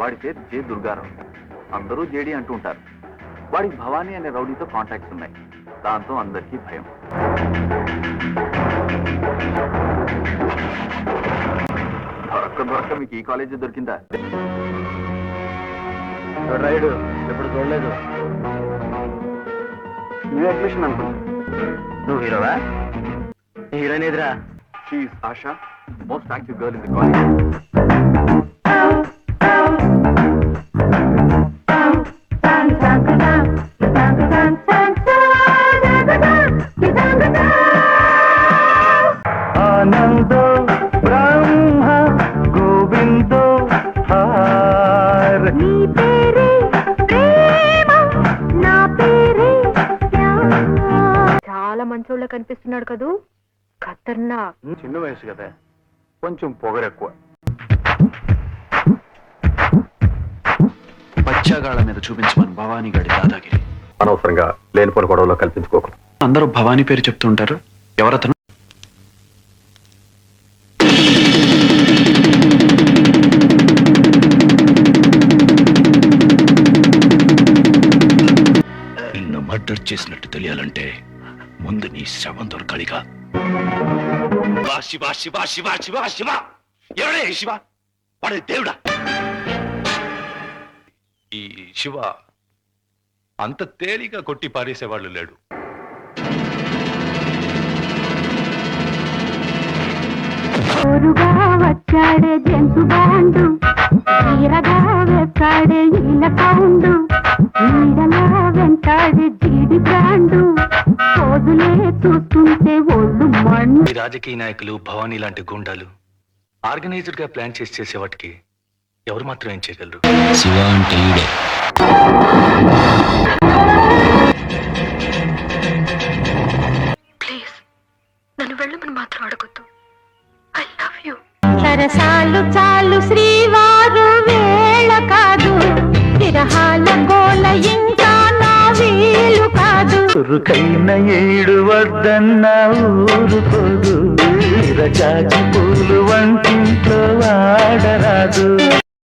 వాడి పేరు జే దుర్గారావు. అందరూ జేడి అంటూ ఉంటారు. వాడికి భవానీ అనే రౌడీతో కాంటాక్ట్స్ ఉన్నాయి. దాంతో అందరికీ భయం. దొరక్క మీకు ఈ కాలేజీ దొరికిందా? రైడు ఎప్పుడు చూడలేదు. న్యూ అడ్మిషన్ అనుకుంటా. నువ్వు హీరోవా? హీరోయిన్ ఎదురా? She is Asha, most active girl in the college. ఆనందో బ్రహ్మ గోవిందో హార్. నీ పేరే ప్రేమ, నా పేరే చాలా మంచోళ్ళ కనిపిస్తున్నాడు కదూ. ఖతర్నాక్. చిన్న వయసు కదా, కొంచెం పొగరెక్కువ. బచ్చాగాళ్ళ మీద చూపించమని భవానీ గడి దాదాగిరి. అనవసరంగా లేనిపోని గొడవలో కల్పించుకోకు. అందరూ భవానీ పేరు చెప్తుంటారు. ఎవరతను? నిన్ను మర్డర్ చేసినట్టు తెలియాలంటే ముందు నీ శవం దొరకాలిగా. శివ శివ శివ శివ శివ ఎవడే శివ? వాడే దేవుడా? ఈ శివ అంత తేలిగా కొట్టి పారేసేవాళ్ళు లేడు. వచ్చాడే జంతు బాండు, తీరగా వెచ్చాడే ఈల కౌండు, నీడలా వెంటాడే జీడి బ్రాండు, పోదులే చూస్తుంటే ఒళ్ళు మండు. ఈ రాజకీయ నాయకులు, భవానీ లాంటి గుండాలు ఆర్గనైజ్డ్ గా ప్లాన్ చేసే వాటికి ఎవరు మాత్రం ఏం చేయగలరు? శివ అంటే ఈడే. ప్లీజ్ నన్ను వెళ్ళమని మాత్రం అడగొద్దు. I love you. సరసాలు చాలు శ్రీవారు వేళ కాదు, విరహాల గోల ఇంకా నా వీలు కాదు. చురుకైన ఏడు వద్దన్న ఊరుకోదు, విరజాజి పూలు వంటింట్లో వాడరాదు.